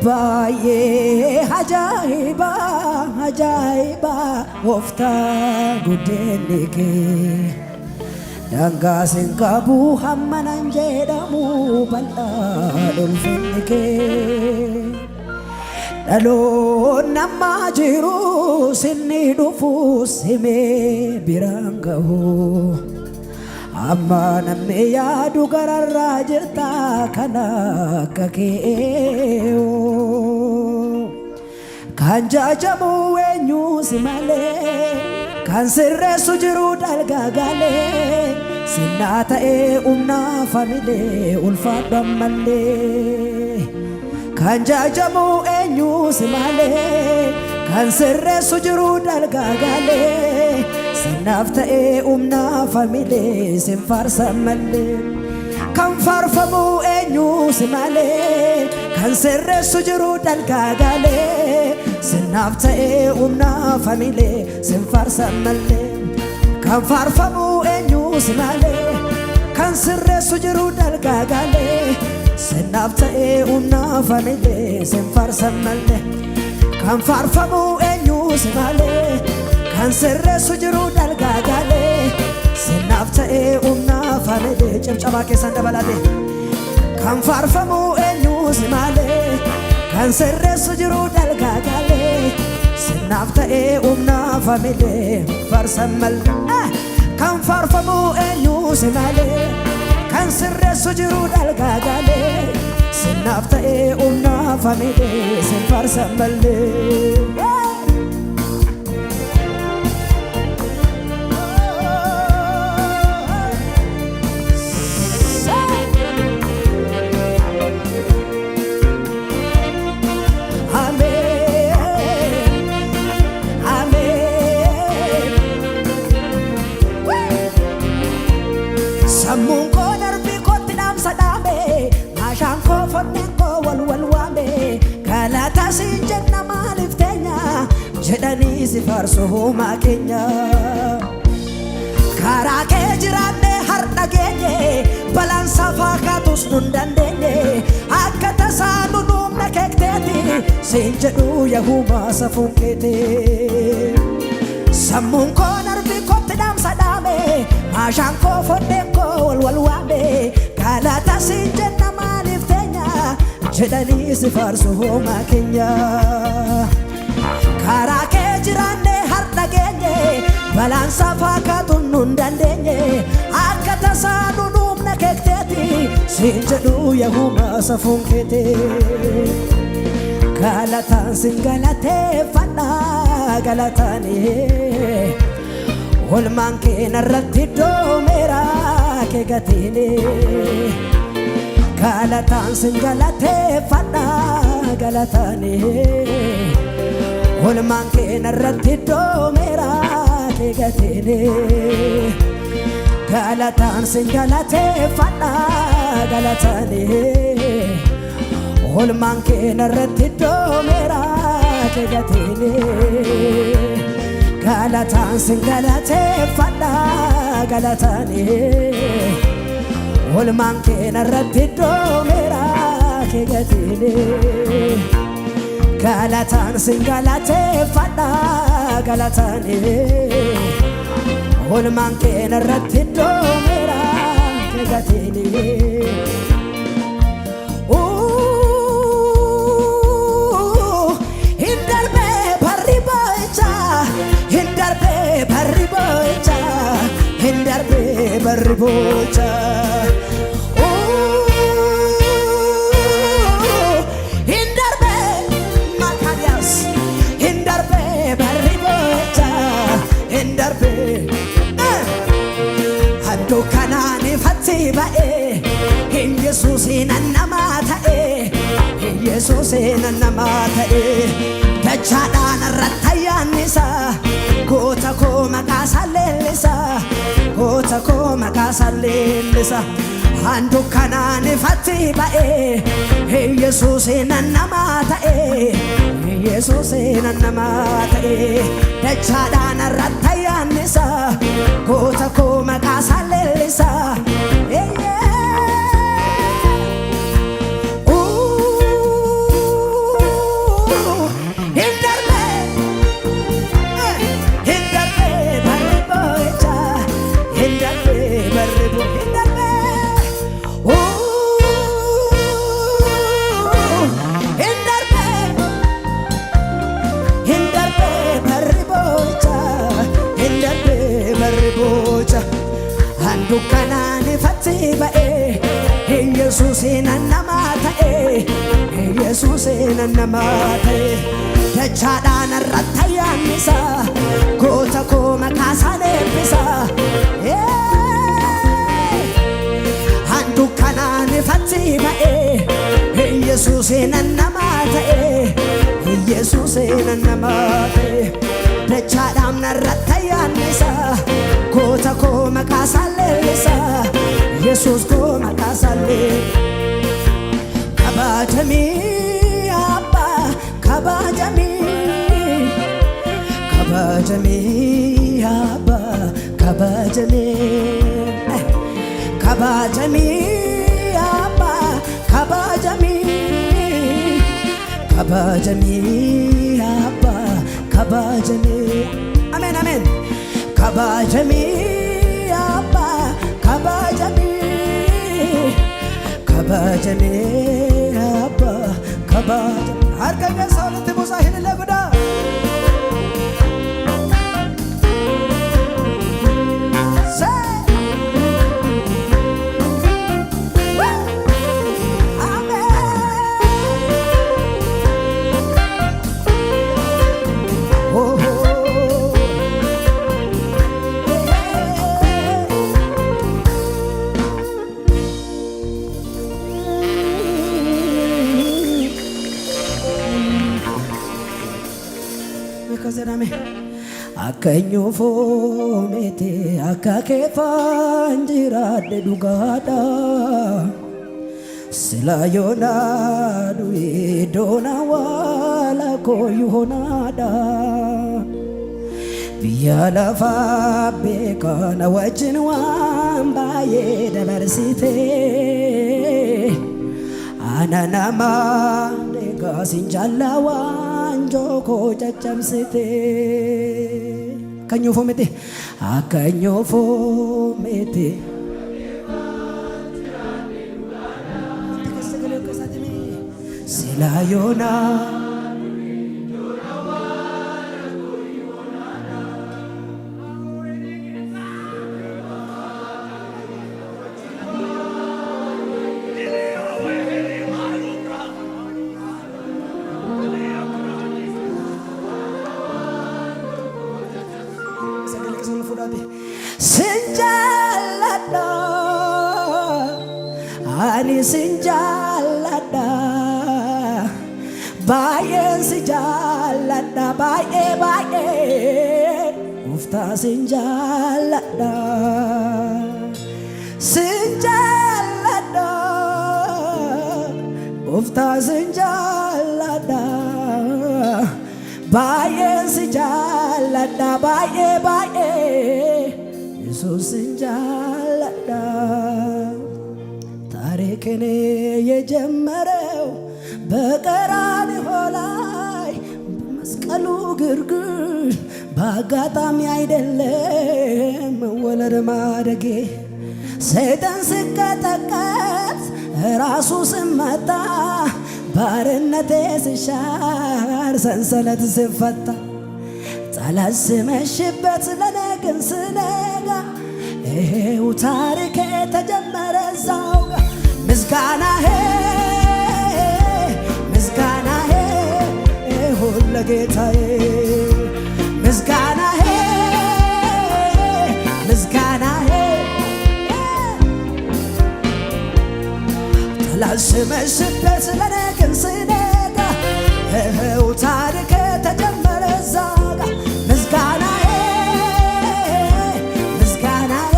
باي عجائبا عجائبا وفتا قدينك دنگاسن كابو همنا جيدمو بلا دلفنك دلو نما جيرو سني دفو سمي برانگه amma namme yaadu gararraa jirta kana akka kee'oo kan jaajamu eenyu si malee kan sirreessu jiru dalgagalee sinnaa ta'ee humnaa familee ulfaadhu ammallee kan jaajamu eenyu si malee kan sirreessu jiru dalgagalee sinnaa ta'ee humnaa familee sin faarsa malee kan faarfamu eenyu si malee kan sirreessu jiru dalgagalee sinnaa ta'ee humnaa familee sin faarsa malee kan faarfamu eenyu si malee kan sirreessu jiru dalgagalee sinnaa ta'ee humnaa familee sin faarsa malee kan faarfamu eenyu si malee kan sirreessu jiru dalgagalee sinnaa ta'ee humnaa familee cimcaba keessan dabalate kan faarfamu eenyu si malee kan sirreessu jiru dalgagalee sinnaa ta'ee humnaa familee faarsa malee kan faarfamu eenyu si malee kan sirreessu jiru dalgagalee sinnaa ta'ee humnaa familee sin faarsa malee sammuun koo darbii kootti dhaamsa dhaame maashaan koo fonneen koo wal waame galata siin jenna maaliif teenya jedhanii si faarsu uumaa keenya karaa kee jiraanne har'a geenye balaan safaa kaatus nun dandeenye akka tasaa nu dhumna keekteeti siin jedhu yahumaa safuun keete sammuun koo darbii kootti dhaamsa dhaame maashaan koo fonneen koo wal waame galata siin jenna maaliif teenya jedhanii si faarsu uumaa keenya karaa kee jiraanne har'a geenye balaan safaa kaatuun nun dandeenye akka tasaa nu dhumna keekteeti siin jedhu yahumaa safuun keete galataan sin galateeffadha galataanii olmaan keenya irratti doomeera kee gatiini galataan sin galateeffadha galataanii olmaan keenya irratti doomeera kee gatiini galataan sin galateeffadha galataanii olmaan keenya irratti doomeera kee gatiini galataan sin galateeffadha galataanii olmaan keenya irratti doomeera kee gatiini galataan sin galateeffadha galataanii olmaan keenya irratti doomeera kee gatiini barri bocha hindarbe makarias hindarbe barri bocha hindarbe haddo kanani fatti bae hin yesuusin annama ta'e hin yesuusin annama ta'e dachaadhaan irrattayaannisa goota koo maqaa salleellisa goota koo maqaa salleellisa handu kanaan ifatti ba'e yesuusin annama ta'e yesuusin annama ta'e dachaadhaan irrattayaannisa goota koo maqaa salleellisa dukanaan ifatti ba'e Yesuusin namaa ta'e Yesuusin namaa ta'e dachaadhaan irratti yaannisa goota koo maqaasaan eebbisa dukanaan ifatti ba'e Yesuusin namaa ta'e Yesuusin namaa ta'e dachaadhaan irratti yaannisa goota koo maqaasaan leellisa Yesuus koo maqaasaan kabajamii abbaa kabajamii kabajamii abbaa kabajamii kabajamii abbaa kabajamii kabajamii abbaa kabajamii amen amen kabajamii abbaa kabajamii kabajamii abbaa kabajamii harka keessaa walitti buusaa hililee guddaa Akkanyu foomete akka keefaan jiraadhe dhugaadha sila yoonaa du'e doona waala kooyyuu honaadha biyya lafaa beekana wajjin waan baay'ee dabarsite ana namaa deegaasin jaallawaan jookoo caccabsite akkanyu foomete akkanyu foomete sila yoonaa sinjaalladha ani sinjaalladha baay'een si jaalladha baay'ee baay'ee uftaa sinjaalladha sinjaalladha uftaa sinjaalladha baay'een si jaalladha baay'ee baay'ee Yesuusin jaalladha ታሪክን የጀመረው በቀራንዮ ላይ በመስቀሉ ግርግር በአጋጣሚ አይደለም መወለድ ማደጌ ሰይጣን ሲቀጠቀጥ ራሱ ሲመታ ባርነቴ ሲሻር ሰንሰለት ሲፈታ ጠላት ሲመሽበት ለኔ ግን ስነጋ ይሄው ታሪኬ ተጀመረ እዛው ጋር ምስጋናዬ ምስጋናዬ ይሁን ለጌታዬ ምስጋናዬ ምስጋናዬ ጠላት ሲመሽበት ለኔ ግን ስነጋ ይሄው ታሪኬ ተጀመረ እዛው ጋር ምስጋናዬ ምስጋናዬ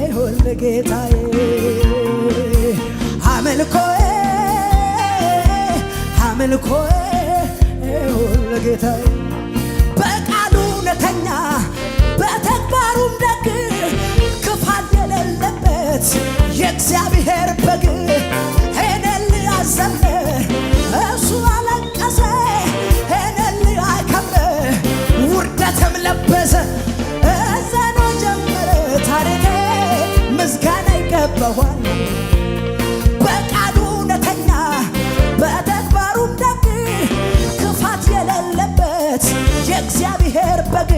ይሁን ለጌታዬ አምልኮዬ አምልኮዬ ይሁን ለጌታዬ በቃሉ እውነተኛ በተግባሩም ደግ ክፋት የሌለበት የእግዚአብሔር በግ እኔን ሊያዘምር እሱ አለቀሰ እኔን ሊያከብር ውርደትም ለበሰ እዘኖ ጀመረ ታሪኬ ምስጋና ይገባዋል በቃሉ እውነተኛ በተግባሩም ደግ ክፋት የሌለበት የእግዚአብሔር በግ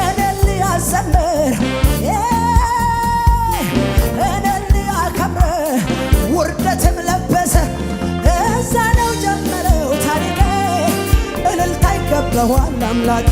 እኔን ሊያዘምር ይገባዋል አምላኬ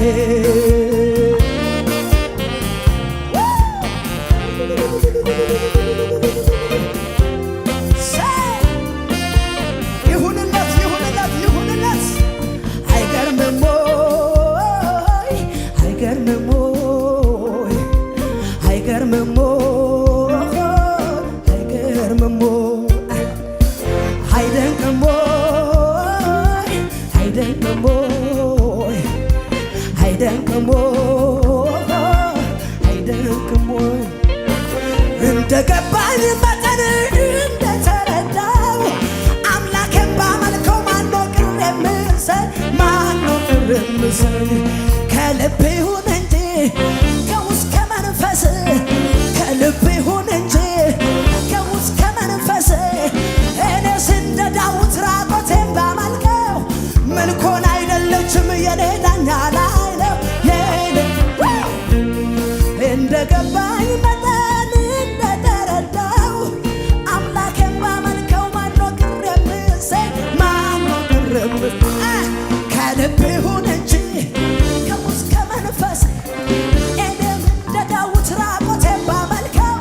እንደገባኝ መጠን እንደተረዳው አምላኬን ባመልከው ማነው ቅር የምሰኝ ማነው ቅር የምሰኝ ከልብ ይሁን እንጂ ከውስጥ ከመንፈስ ከልብ ይሁን እንጂ ከውስጥ ከመንፈስ እኔስ እንደ ዳዊት ራቆቴን ባመልከው ምልኮን አይደለችም የኔ ዳኛ ላይ ነው የኔ እንደገባኝ መጠን እንደተረዳው አምላኬን ባመልከው ማነው ቅር የምሰኝ ማነው ቅር የምሰኝ ከልብ ይሁን እንጂ ከውስጥ ከመንፈስ እኔም እንደ ዳዊት ራቆቴን ባመልከው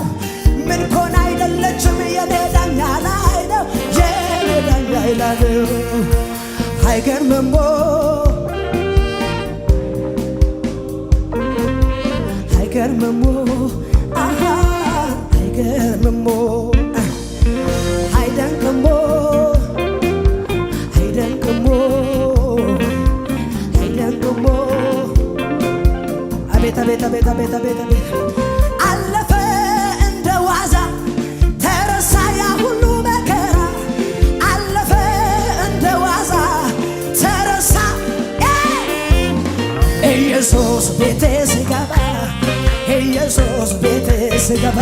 ምልኮን አይደለችም የኔ ዳኛ ላይ ነው የኔ ዳኛ ላይ ነው አይገርምም አይገርምም አይገርምም አይደንቅም አይደንቅም አይደንቅም አቤት አቤት አቤት አቤት አቤት አቤት አለፈ እንደ ዋዛ ተረሳ ያ ሁሉ መከራ አለፈ እንደ ዋዛ ተረሳ ኢየሱስ ቤቴ ሲገባ ኢየሱስ ቤቴ ሲገባ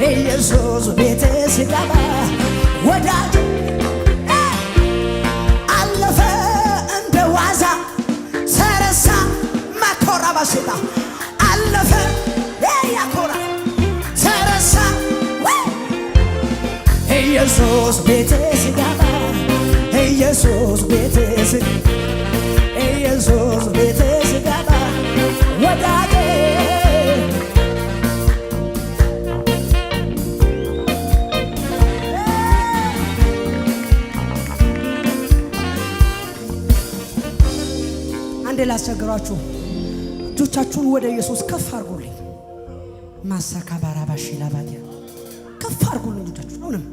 ኢየሱስ ቤቴ ሲገባ ወዳጅ አለፈ እንደ ዋዛ ተረሳ ማኮራ ባሽታ አለፈ ያኮራ ተረሳ ኢየሱስ ቤቴ ሲገባ ኢየሱስ ቤቴ ሲገባ ኢየሱስ ቤቴ ሲገባ ወዳጅ አንዴ ላስቸግራችሁ እጆቻችሁን ወደ ኢየሱስ ከፍ አድርጉልኝ ማሳካ ባራባሽ ላባዲያ ከፍ አድርጉልኝ እጆቻችሁን አሁንም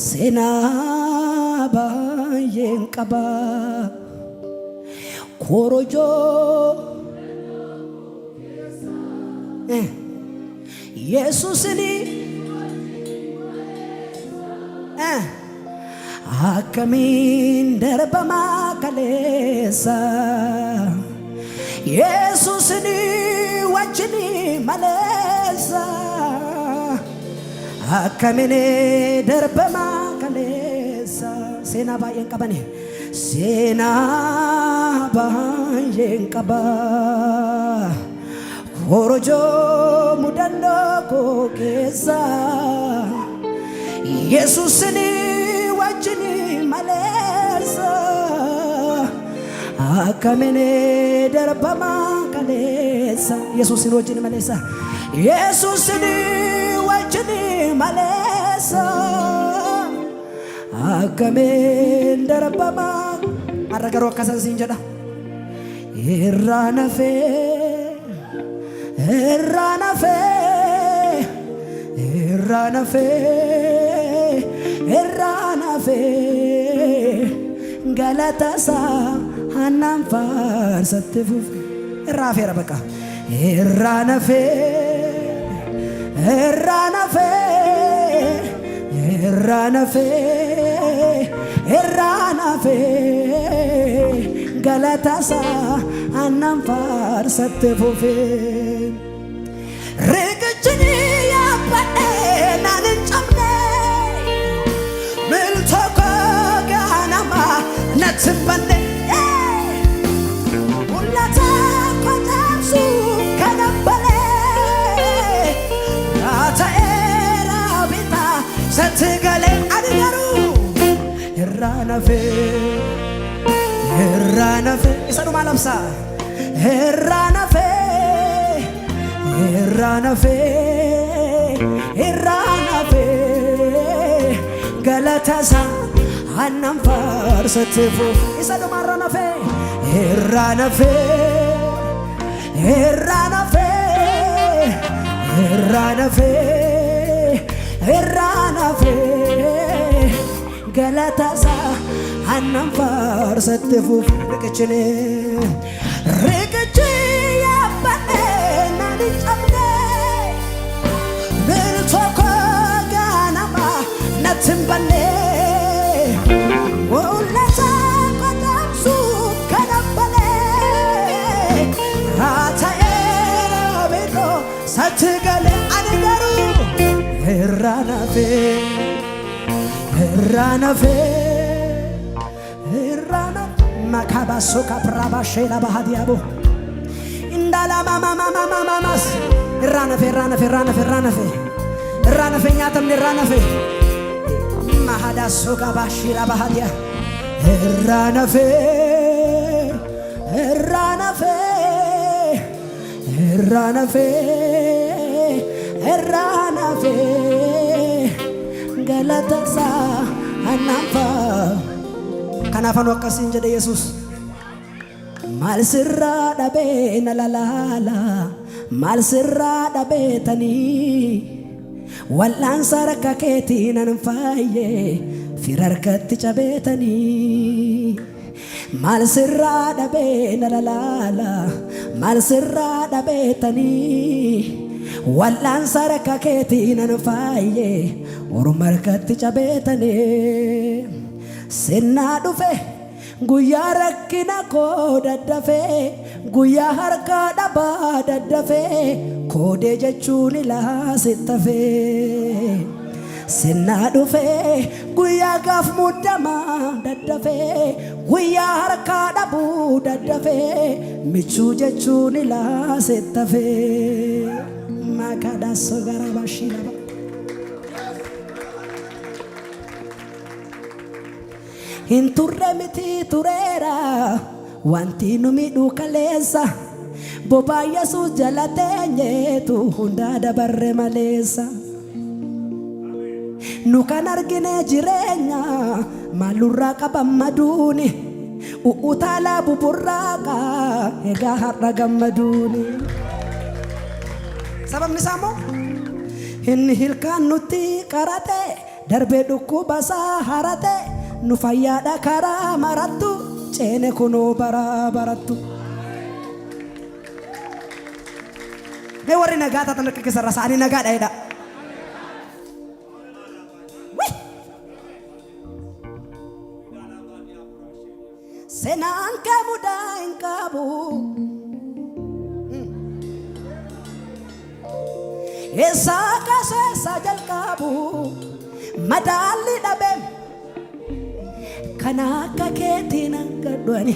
ሴና ባየን ቀባ ኮሮጆ ኢየሱስኒ akkamiin darbamaa kaleessa Yesuusni wajjini maleessa akkamiin darbamaa kaleessa seenaa baay'een qabani seenaa baay'een qaba korojoo mudannoo koo keessa Yesuusni wajjini maleessa akkamiin darbamaa kaleessa Yesuusni wajjini maleessa Yesuusni wajjini maleessa akkamiin darbamaa har'a garuu akkasan siin jedha irraa nafee irraa nafee irraa nafee irraa nafee galatasaa hanaan faarsatti fufe irraa hafeera baqa irraa nafee irraa nafee irraa nafee irraa nafee galatasaa hanaan faarsatti fufe riqichini yaabadhee naan hin cabne miltoko gaanama natti hin banne mul'ata kotaabsu kana balee yaa ta'eera bitaa satti galee nafe irra nafe isa dhuma lamsa irra nafe irra nafe irra nafe galatasa anam farsatifu isa dhuma irra nafe irra nafe irra nafe irra nafe irra nafe galatasa anam farsatifu rikachine rikachi yapane nani chamne biltoko ganama natimbane ulata qatamsu kanabale ataera beto satigale anigaru iranafe iranafe irana makabaso kaprabashela bahadiabo indala mama mama mama mas iranafe iranafe iranafe iranafe iranafe nyatam iranafe mahadaso kabashira bahadia iranafe iranafe iranafe iranafe galatasa anamfa kanafan wakasin jade Yesus mal sirra dabe nalalala mal sirra dabe tani wallan saraka keti nan faye firarkatti cabetani mal sirra dabe nalalala mal sirra dabe tani wallan saraka keti nan faye orumarkatti cabetani senna dufe guya rakkina ko daddafe guya harka daba daddafe kode jechuun laasittafe senna dufe guya gaaf muddama daddafe guya harka dabu daddafe michuu jechuun laasittafe makadaso garabashiraba hinturre miti turera wanti numidhu kaleessa boba Yesus jalatenye tu hunda dabarre malesa nu kan argine jireenya malurra qabammaduni utala buburraqa ega harra gammaduni sababni samo inni hilkan nuti qarate darbe dhukkuba harate nu fayyada kara marattu ceene kuno bara barattu me warri nagata tan kisarra saani nagada ida senan kamuda inkabu esa kase sajal kabu madali dabe kanaka ketina gadwani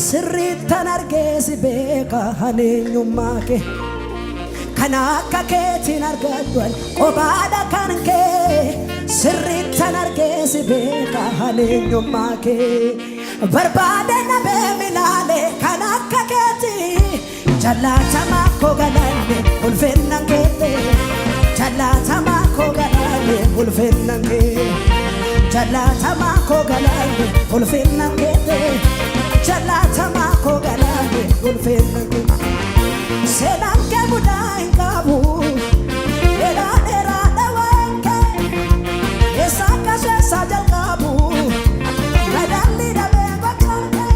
sirritan argesi beka hanenyumake kanaka ketina gadwani obada kanke sirritan argesi beka hanenyumake barbade na be milale kanaka keti jalatama ko galane ulfennangete jalatama ko galane ulfennangete jalatama ko galane ulfennangete jalatama ko galane ulfennangete senanke budai kabu era era dawanke esaka sajal kabu madali dabe bakanke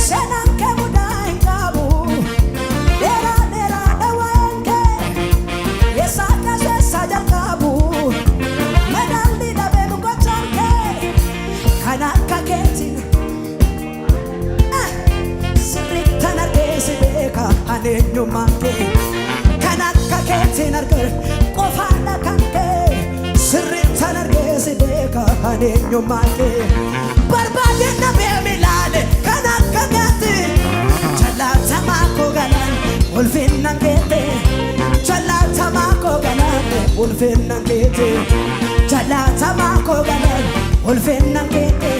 senanke budai kabu era era dawanke esaka sajal kabu madali dabe bakanke kanaka ketin sirritana desibeka hanenyumake kanaka ketin argar qofana kanke sirritana desibeka hanenyumake barbade na be milale kanaka ketin jalatama ko galan ulfinnangete jalatama ko galan ulfinnangete jalatama kogalan ulfinnan kete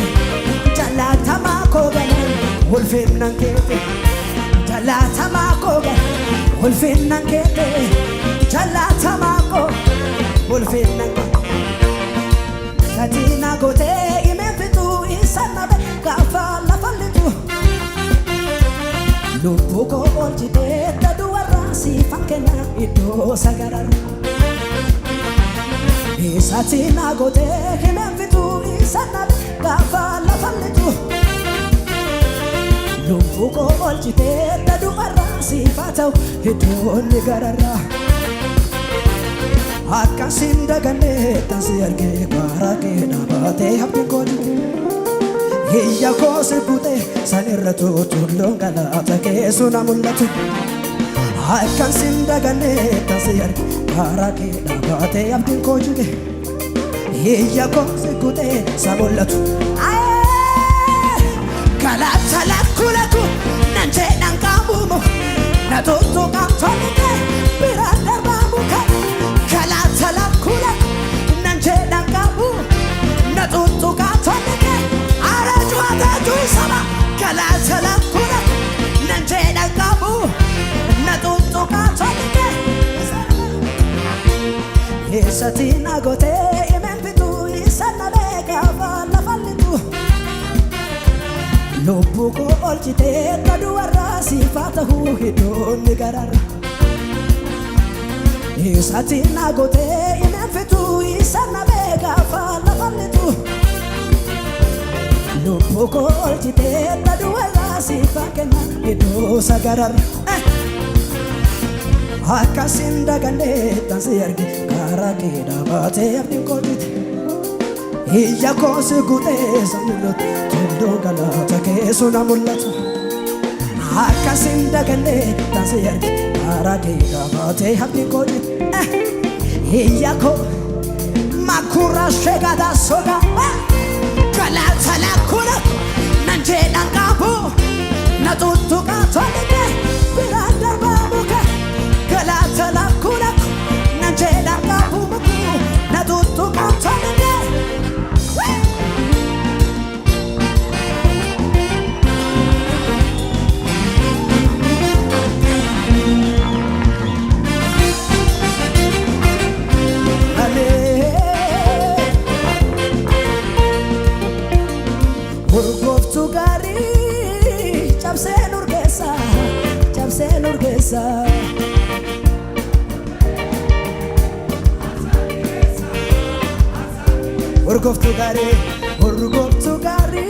jalatama kogalan ulfinnan kete jalatama kogalan ulfinnan kete jalatama ko ulfinnan katina gote imefitu isanabe kafa la fallitu lupuko oljite taduara si fankena ido sagarar isatina gote imefitu isanabe kafa la fallitu lupuko oljite taduara si fatau ido nigarara Akasin dagane tansi arge barake nabate happy kodi Hiya kose pute sanirratu tullongala take sunamulatu Akasin dagane tansi arge barake nabate happy kodi Hiya kose pute samulatu Kalata la kulatu nanje nangamumo Natuto kantonike piranda bamuka Kalata la kula nanje nangamu Natuto kantonike araju ataju sama Kalata la kula nanje nangamu Natuto kantonike Isatina gote imempitu isanabe kavala fallitu Lupuko oljite taduara sifatahu hidoni garara Isatina gote imefitu isanabe gafala fallitu Lupuko oljite taduara sifakena hidosa garara Akasin dagane tansi arge karake dabate abdin kodite Hiya kose gute samulot tundogala take sunamulatu Akasin dagane tansi arge karake dabate abdin kodite Hiya ko makura shegada soga Kalata la kula nanje nangabu natutuka tonike biranda bamuka Kalata la kula nanje nangabu muku natutuka tonike Urgoftu gari cabse nurgesa Urgoftu gari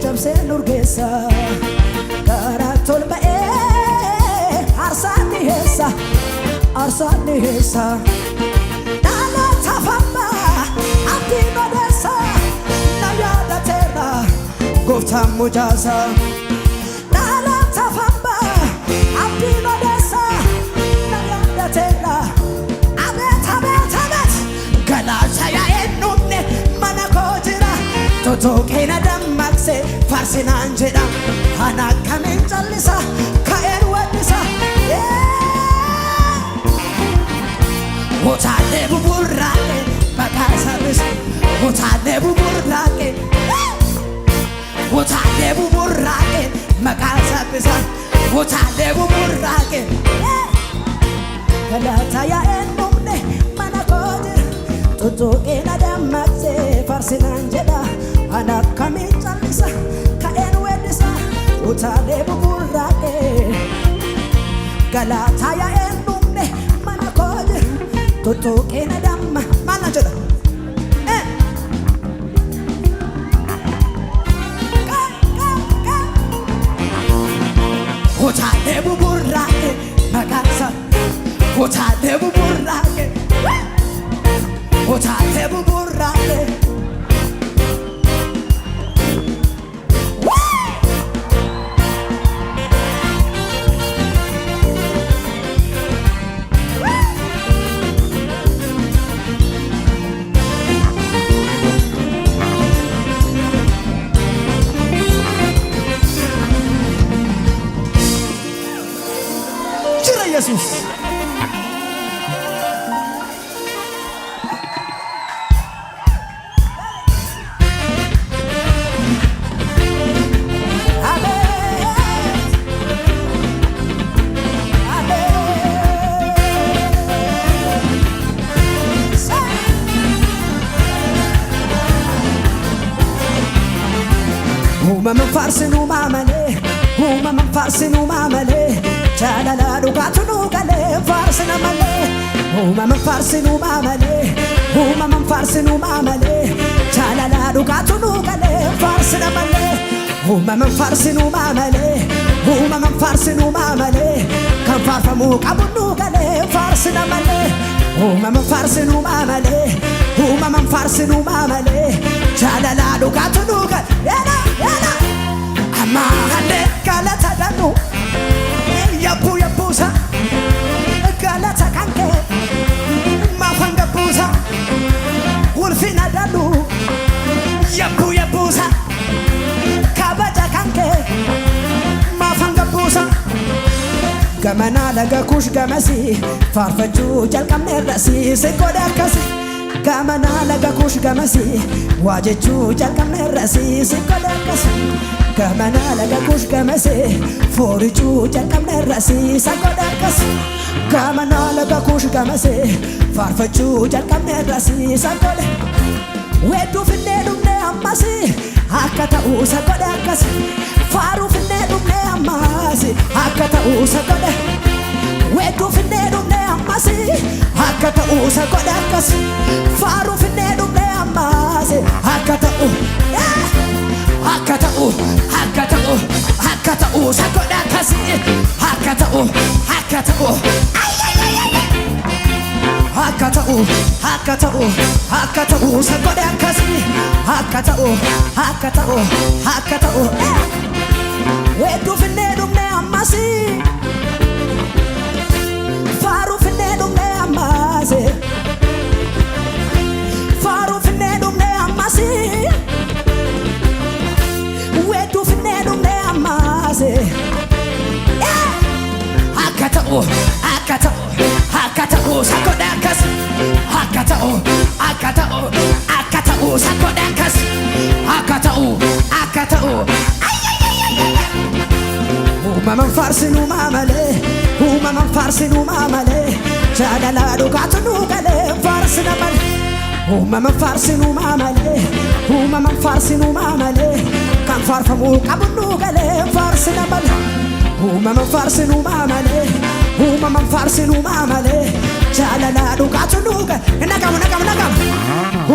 cabse nurgesa Karatol bae arsani hesa Dala tafamba Abdino desa Nayada terra Gofta mujasa Dala tafamba Abdino desa Nayada terra Abet Galata ya enumne Mana kojira Toto kena damakse Farsina anjeda Hana kamin chalisa Kaen wadisa Otale buburrake bakasabis Otale buburrake Otale buburrake makasabis Otale buburrake Kalata ya enumne mana kodir Toto kena damakse farsinan jeda Anak kami chalisa kaen wedisa Otale buburrake Kalata ya enumne mana kodir Toto kena damma mana jeda Otale buburrake makasa Otale buburrake Otale buburrake Jesus uumaman faarsinuu maamalee uumaman faarsinuu maamalee jaalala dhugaatu nu galee faarsina malee uumaman faarsinuu maamalee uumaman faarsinuu maamalee jaalala dhugaatu nu galee faarsina malee uumaman faarsinuu maamalee uumaman faarsinuu maamalee kan faarfamuu qabu nu galee faarsina malee uumaman faarsinuu maamalee uumaman faarsinuu maamalee jaalala dhugaatu nu galee amma halee galata danuu yabbu yabbuusa galata kanke maafan gabbuusa ulfina danuu yabbu yabbuusa kabaja kanke maafan gabbuusa gamana laga kush gamasi faarfachuu jalqabne irrasii sekoode akkasi gamana laga kush gamasi waajechuu jalqabne irrasii sekoode akkasi gamana laga kush gamasi foorichuu jalqabne irrasii sekoode akkasi gamana laga kush gamasi faarfachuu jalqabne irrasii sekoode wedduu finnee dhumne ammasi akka ta'uu sekoode akkasi faaruu finnee dhumne ammasi akka ta'uu sekoode wedduu finnee dhumne ammasi akka ta'uu sekoode akkasi faaruu finnee dhumne ammasi akka ta'uu akka ta'uu akka ta'uu akka ta'uu sekoode akkasi akka ta'uu akka ta'uu akka ta'uu akka ta'uu akka ta'uu sekoode akkasi akka ta'uu akka ta'uu akka ta'uu wedduu finnee dhumne ammasi faaruu finnee dhumne ammasi faaruu finnee dhumne ammasi wedduu finnee dhumne ammasi akka ta'uu akka ta'uu akka ta'uu sekoode akkasi akka ta'uu akka ta'uu akka ta'uu sekoode akkasi akka ta'uu akka ta'uu uumaman faarsinuu maamalee uumaman faarsinuu maamalee jaalala dhugaatu nu galee faarsina malee uumaman faarsinuu maamalee uumaman faarsinuu maamalee kan faarfamuu qabu nu galee faarsina malee uumaman faarsinuu maamalee uumaman faarsinuu maamalee jaalala dhugaatu nu galee nagamu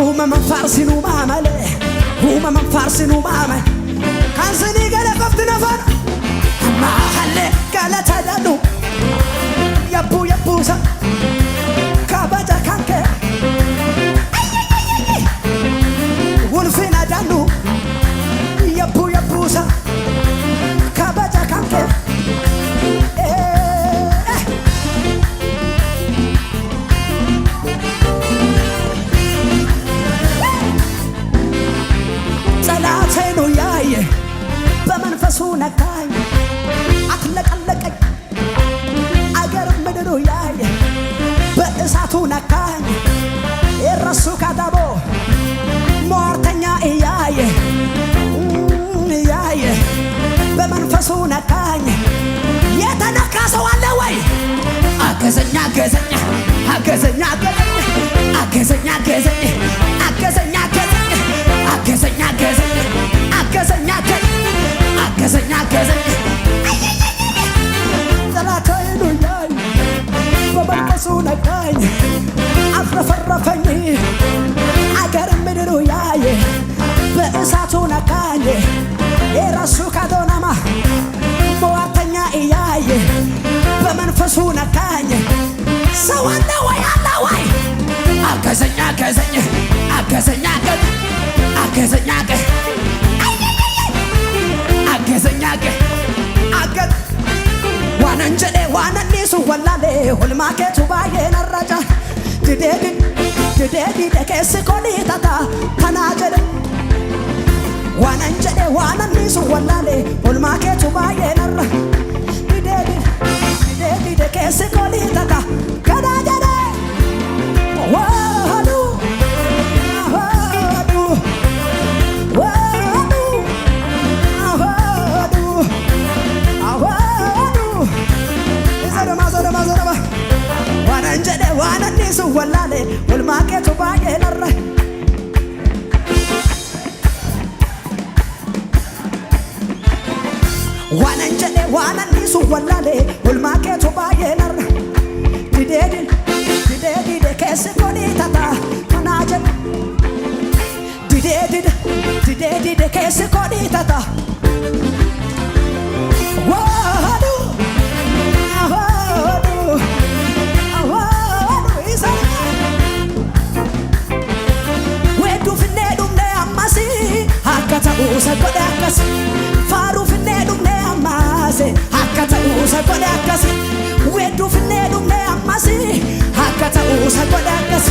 uumaman faarsinuu maamalee uumaman faarsinuu maamalee kan sinii galee qofti nafana amma halee galata danuu yabbu yabbuusa kabaja kanke ulfina danuu yabbu yabbuusa kabaja kanke ጸላቴኑ ያየ በመንፈሱ ነካኝ አትለቀለቀኝ አገር ምድሩ ያየ በእሳቱ ነካኝ የረሱ ካዳቦ ሟርተኛ እያየ እያየ በመንፈሱ ነካኝ የተነካ ሰው አለ ወይ አገዘኛ አገዘኛ አገዘኛ አገዘኛ አገዘኛ አገዘኛ አገዘኛ አገዘኛ አገዘኛ አገዘኛ ጠላቴኑ ያየ በመንፈሱ ነካኝ አፍረፈረፈኝ አገር ምድሩ ያየ በእሳቱ ነካኝ የራሱ ካዶናማ ሟርተኛ እያየ በመንፈሱ ነካኝ ሰው አለ ወይ አለ ወይ አገዘኛ አገዘኛ አገዘኛ አገዘኛ አገዘኛ አገዘኛ ዋነንጀሌ ዋነኒሱ ወላሌ ሁልማኬቱ ባዬን አራጃ ድዴዲ ደኬስ ኮሊታታ ተናጀለ ዋነንጀሌ ዋነኒሱ ወላሌ ሁልማኬቱ ባዬን አራ ድዴዲ ደኬስ ኮሊታታ ከናጀለ ዋዱ ዋዱ ዋነንጀሌ ዋነኒሱ ወላሌ ሁልማኬቱ ባዬን አራ ዋነንጀሌ ዋነኒሱ ወላሌ ወልማኬቱ ባየነር ዲዴ ከስ ኮኒታታ ከናጀን ዲዴ ከስ ኮኒታታ ዋዱ usa kodakas faru finne dumne amase hakata usa kodakas wedu finne dumne amase hakata usa kodakas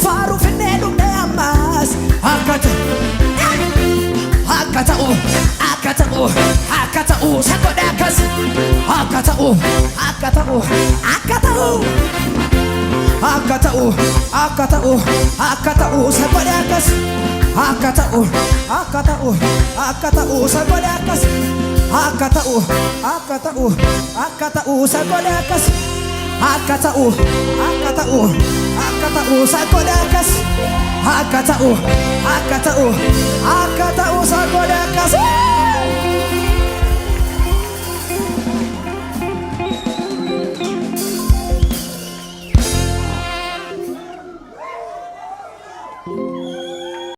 faru finne dumne amas hakata usa kodakas hakata usa kodakas akata'u sagodakas akata'u sagodakas akata'u sagodakas akata'u sagodakas